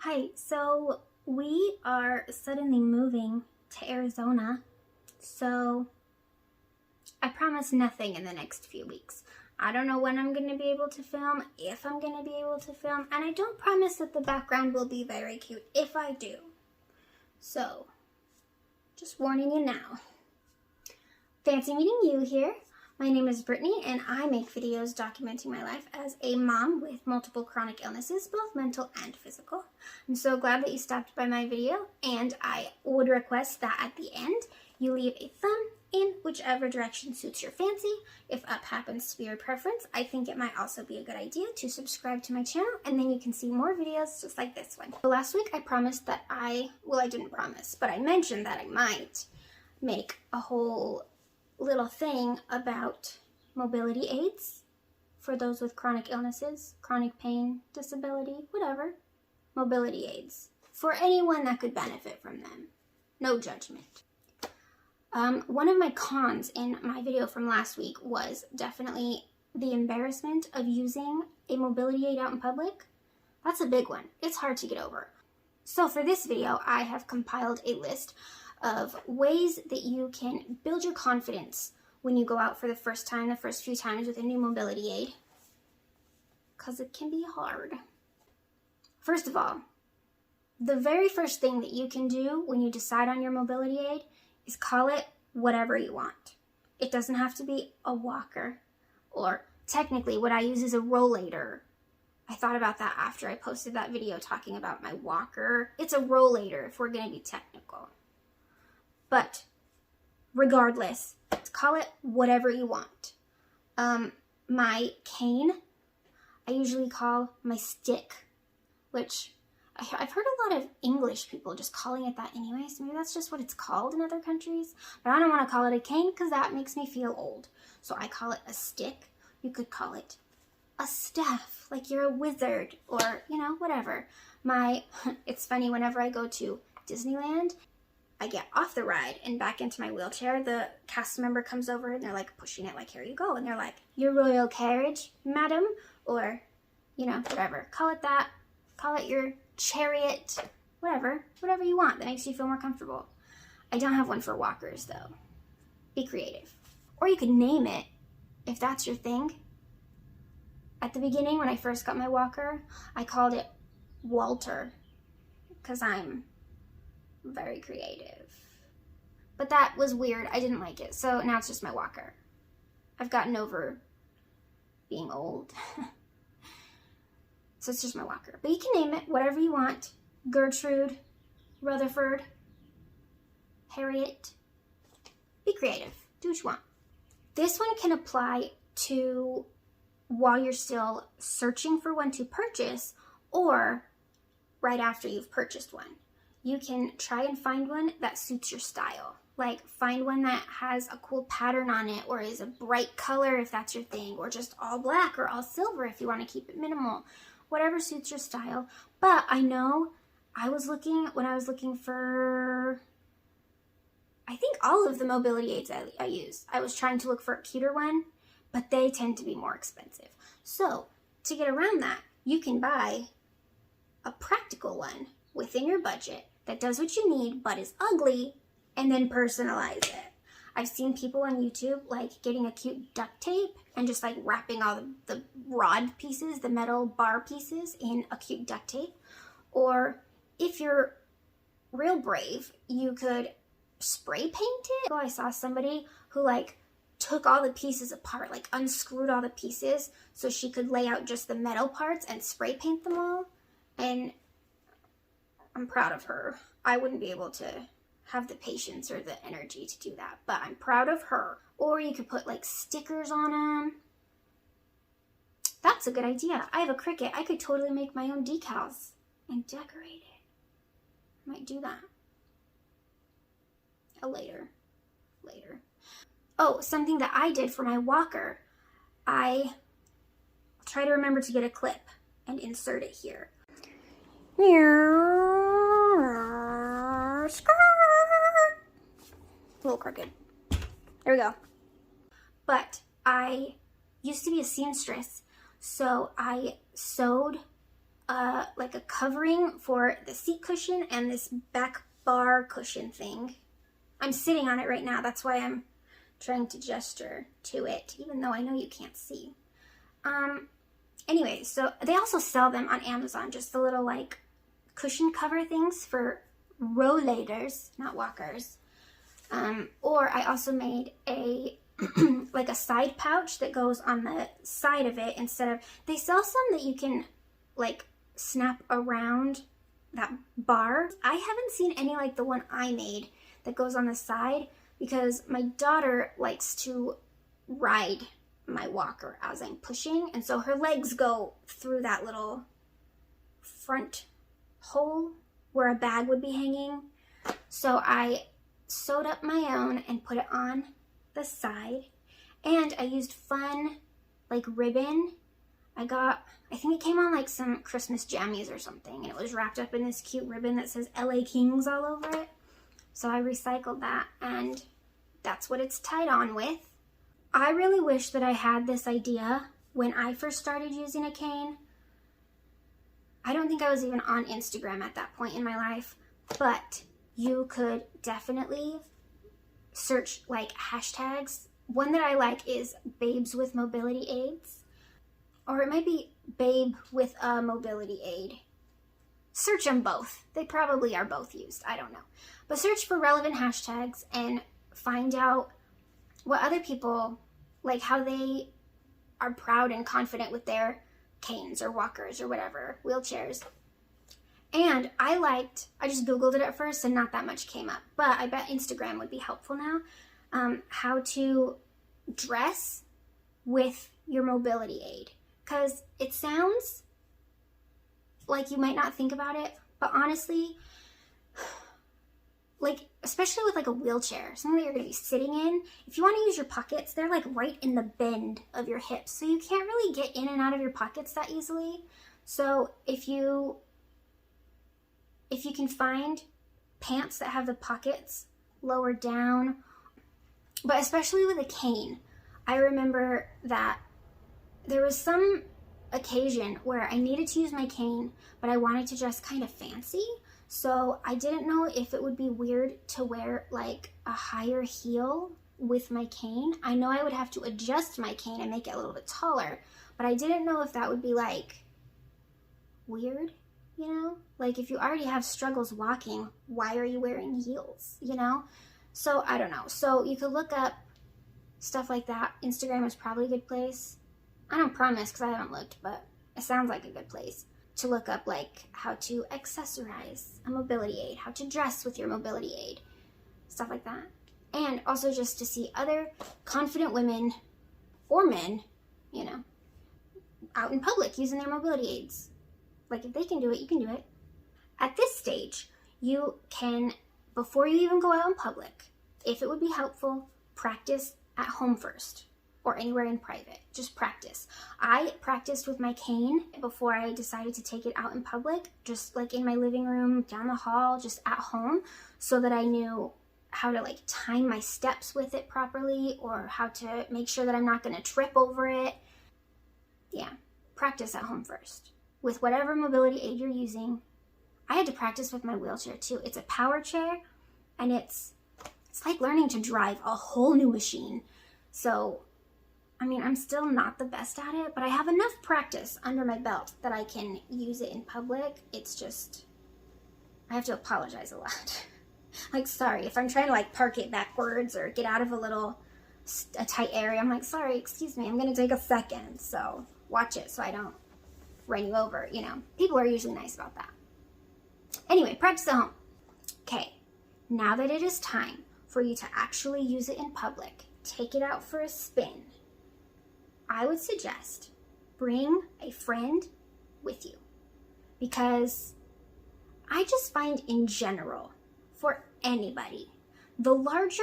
Hi, so we are suddenly moving to Arizona, so I promise nothing in the next few weeks. I don't know when I'm going to be able to film, if I'm going to be able to film, and I don't promise that the background will be very cute if I do. So, just warning you now. Fancy meeting you here. My name is Brittany, and I make videos documenting my life as a mom with multiple chronic illnesses, both mental and physical. I'm so glad that you stopped by my video, and I would request that at the end, you leave a thumb in whichever direction suits your fancy. If up happens to be your preference, I think it might also be a good idea to subscribe to my channel, and then you can see more videos just like this one. So last week I promised that I didn't promise, but I mentioned that I might make a whole little thing about mobility aids for those with chronic illnesses, chronic pain, disability, whatever. Mobility aids for anyone that could benefit from them. No judgment. One of my cons in my video from last week was definitely the embarrassment of using a mobility aid out in public. That's a big one. It's hard to get over. So for this video, I have compiled a list of ways that you can build your confidence when you go out for the first few times with a new mobility aid, because it can be hard. First of all, the very first thing that you can do when you decide on your mobility aid is call it whatever you want. It doesn't have to be a walker, or technically what I use is a rollator. I thought about that after I posted that video talking about my walker. It's a rollator if we're going to be technical. But regardless, call it whatever you want. My cane, I usually call my stick, which I've heard a lot of English people just calling it that anyway, so maybe that's just what it's called in other countries. But I don't want to call it a cane because that makes me feel old. So I call it a stick. You could call it a staff, like you're a wizard, or, whatever. It's funny, whenever I go to Disneyland, I get off the ride and back into my wheelchair, the cast member comes over and they're like pushing it like, here you go. And they're like, your royal carriage, madam, or, whatever. Call it that. Call it your chariot, whatever you want that makes you feel more comfortable. I don't have one for walkers though. Be creative. Or you could name it if that's your thing. At the beginning, when I first got my walker, I called it Walter because I'm very creative. But that was weird. I didn't like it. So now it's just my walker. I've gotten over being old. So it's just my walker. But you can name it whatever you want. Gertrude, Rutherford, Harriet. Be creative. Do what you want. This one can apply to while you're still searching for one to purchase, or right after you've purchased one. You can try and find one that suits your style. Like find one that has a cool pattern on it, or is a bright color if that's your thing, or just all black or all silver if you want to keep it minimal. Whatever suits your style. But I know when I was looking for, I think all of the mobility aids I use, I was trying to look for a cuter one, but they tend to be more expensive. So to get around that, you can buy a practical one within your budget that does what you need but is ugly, and then personalize it. I've seen people on YouTube like getting a cute duct tape and just like wrapping all the rod pieces, the metal bar pieces, in a cute duct tape. Or if you're real brave, you could spray paint it. So I saw somebody who like took all the pieces apart, like unscrewed all the pieces so she could lay out just the metal parts and spray paint them all. And I'm proud of her. I wouldn't be able to have the patience or the energy to do that, but I'm proud of her. Or you could put like stickers on them. That's a good idea. I have a Cricut. I could totally make my own decals and decorate it. I might do that. Later. Oh, something that I did for my walker. I try to remember to get a clip and insert it here. A little crooked. There we go. But I used to be a seamstress, so I sewed like a covering for the seat cushion and this back bar cushion thing. I'm sitting on it right now. That's why I'm trying to gesture to it, even though I know you can't see. Anyway, so they also sell them on Amazon, just the little like cushion cover things for rollators, not walkers. Or I also made a like a side pouch that goes on the side of it instead of, they sell some that you can like snap around that bar. I haven't seen any like the one I made that goes on the side because my daughter likes to ride my walker as I'm pushing, and so her legs go through that little front hole where a bag would be hanging. So I sewed up my own and put it on the side, and I used fun like ribbon. I think it came on like some Christmas jammies or something, and it was wrapped up in this cute ribbon that says LA Kings all over it. So I recycled that, and that's what it's tied on with. I really wish that I had this idea when I first started using a cane. I don't think I was even on Instagram at that point in my life, but you could definitely search like hashtags. One that I like is babes with mobility aids, or it might be babe with a mobility aid. Search them both. They probably are both used. I don't know. But search for relevant hashtags and find out what other people, like how they are proud and confident with their canes or walkers or whatever, wheelchairs. And I just Googled it at first and not that much came up, but I bet Instagram would be helpful now. How to dress with your mobility aid. Because it sounds like you might not think about it, but honestly, like, especially with like a wheelchair, something that you're going to be sitting in, if you want to use your pockets, they're like right in the bend of your hips. So you can't really get in and out of your pockets that easily. So if you can find pants that have the pockets lower down, but especially with a cane, I remember that there was some occasion where I needed to use my cane, but I wanted to dress kind of fancy. So I didn't know if it would be weird to wear like a higher heel with my cane. I know I would have to adjust my cane and make it a little bit taller, but I didn't know if that would be like weird, you know? Like if you already have struggles walking, why are you wearing heels, you know? So I don't know. So you could look up stuff like that. Instagram is probably a good place. I don't promise because I haven't looked, but it sounds like a good place to look up like how to accessorize a mobility aid, how to dress with your mobility aid, stuff like that. And also just to see other confident women or men, you know, out in public using their mobility aids. Like if they can do it, you can do it. At this stage, you can, before you even go out in public, if it would be helpful, practice at home first. Or anywhere in private, just practice. I practiced with my cane before I decided to take it out in public, just like in my living room, down the hall, just at home, so that I knew how to like time my steps with it properly, or how to make sure that I'm not gonna trip over it. Yeah, practice at home first. With whatever mobility aid you're using. I had to practice with my wheelchair too. It's a power chair, and it's like learning to drive a whole new machine. So, I mean, I'm still not the best at it, but I have enough practice under my belt that I can use it in public. It's just, I have to apologize a lot. Like, sorry, if I'm trying to like park it backwards or get out of a tight area, I'm like, sorry, excuse me, I'm gonna take a second. So watch it so I don't run you over, you know. People are usually nice about that. Anyway, practice at home. Okay, now that it is time for you to actually use it in public, take it out for a spin. I would suggest bring a friend with you, because I just find in general, for anybody, the larger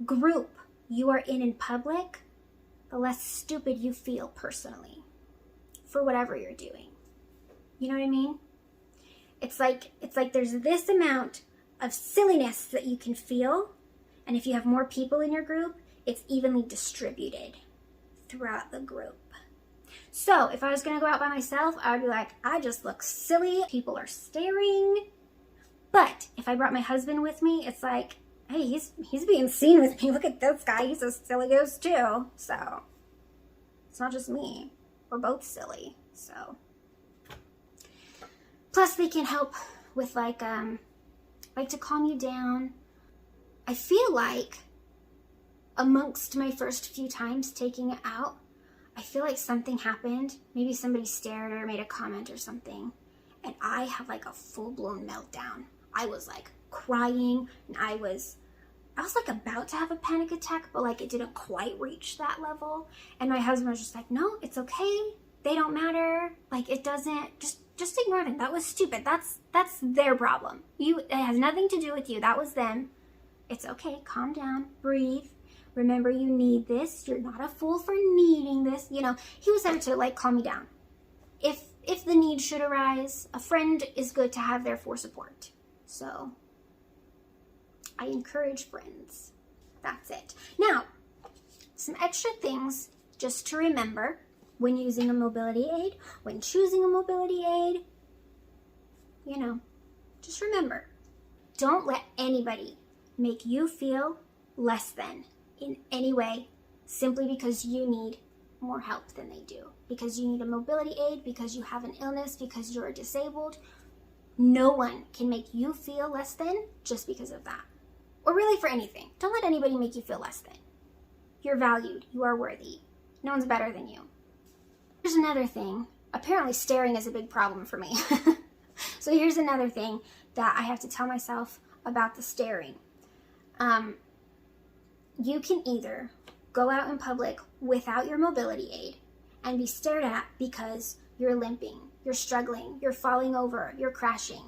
group you are in public, the less stupid you feel personally for whatever you're doing. You know what I mean? It's like there's this amount of silliness that you can feel, and if you have more people in your group, it's evenly distributed throughout the group. So if I was gonna go out by myself, I would be like, I just look silly. People are staring. But if I brought my husband with me, it's like, hey, he's being seen with me. Look at this guy. He's a silly ghost too. So it's not just me. We're both silly. So plus they can help with like to calm you down. I feel like amongst my first few times taking it out, I feel like something happened. Maybe somebody stared or made a comment or something. And I had like a full-blown meltdown. I was like crying, and I was like about to have a panic attack, but like it didn't quite reach that level. And my husband was just like, no, it's okay. They don't matter. Like it doesn't, just ignore them. That was stupid. That's their problem. It has nothing to do with you. That was them. It's okay. Calm down. Breathe. Remember, you need this. You're not a fool for needing this. You know, he was there to like calm me down. If the need should arise, a friend is good to have there for support. So I encourage friends. That's it. Now, some extra things just to remember when using a mobility aid, when choosing a mobility aid. You know, just remember, don't let anybody make you feel less than in any way simply because you need more help than they do, because you need a mobility aid, because you have an illness, because you're disabled. No one can make you feel less than just because of that, or really for anything. Don't let anybody make you feel less than. You're valued. You are worthy. No one's better than you. Here's another thing. Apparently staring is a big problem for me. So here's another thing that I have to tell myself about the staring. You can either go out in public without your mobility aid and be stared at because you're limping, you're struggling, you're falling over, you're crashing.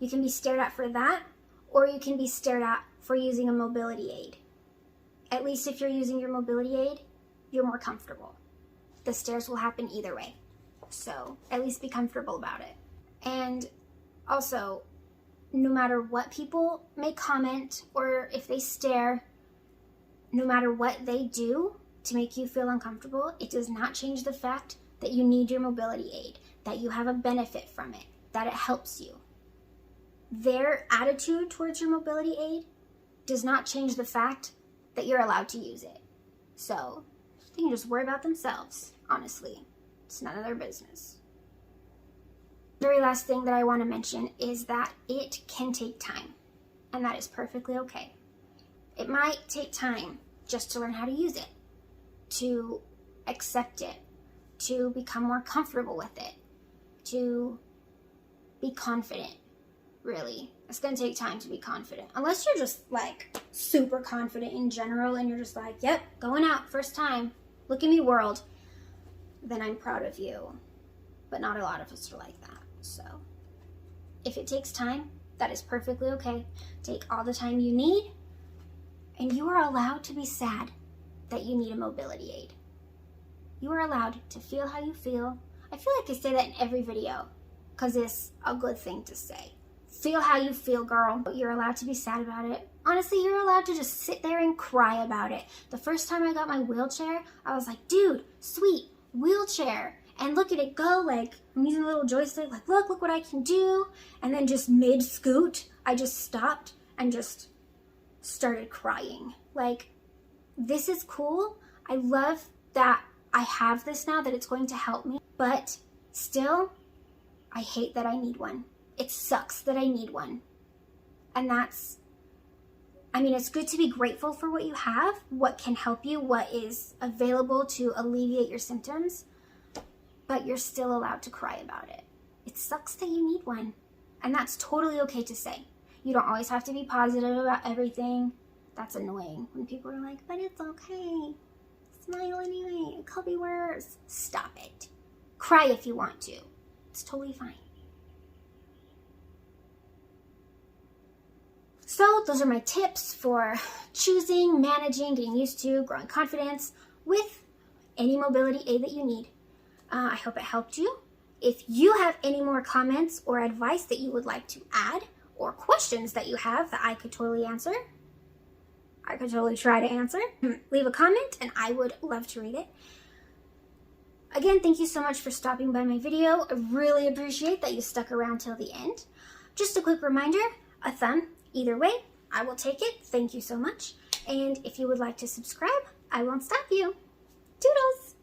You can be stared at for that, or you can be stared at for using a mobility aid. At least if you're using your mobility aid, you're more comfortable. The stares will happen either way. So at least be comfortable about it. And also, no matter what people may comment or if they stare, no matter what they do to make you feel uncomfortable, it does not change the fact that you need your mobility aid, that you have a benefit from it, that it helps you. Their attitude towards your mobility aid does not change the fact that you're allowed to use it. So they can just worry about themselves, honestly. It's none of their business. The very last thing that I want to mention is that it can take time, and that is perfectly okay. It might take time just to learn how to use it, to accept it, to become more comfortable with it, to be confident, really. It's going to take time to be confident. Unless you're just like super confident in general and you're just like, yep, going out, first time, look at me world, then I'm proud of you. But not a lot of us are like that. So if it takes time, that is perfectly okay. Take all the time you need, and you are allowed to be sad that you need a mobility aid. You are allowed to feel how you feel. I feel like I say that in every video because it's a good thing to say. Feel how you feel, girl. You're allowed to be sad about it. Honestly, you're allowed to just sit there and cry about it. The first time I got my wheelchair, I was like, dude, sweet, wheelchair. And look at it go, like, I'm using a little joystick, like, look what I can do. And then just mid-scoot, I just stopped and just started crying. Like, this is cool. I love that I have this now, that it's going to help me. But still, I hate that I need one. It sucks that I need one. And that's, I mean, it's good to be grateful for what you have, what can help you, what is available to alleviate your symptoms. But you're still allowed to cry about it. It sucks that you need one. And that's totally okay to say. You don't always have to be positive about everything. That's annoying when people are like, but it's okay. Smile anyway. It could be worse. Stop it. Cry if you want to. It's totally fine. So those are my tips for choosing, managing, getting used to, growing confidence with any mobility aid that you need. I hope it helped you. If you have any more comments or advice that you would like to add, or questions that you have that I could totally answer, I could totally try to answer, leave a comment and I would love to read it. Again, thank you so much for stopping by my video. I really appreciate that you stuck around till the end. Just a quick reminder, a thumb, either way, I will take it. Thank you so much. And if you would like to subscribe, I won't stop you. Toodles!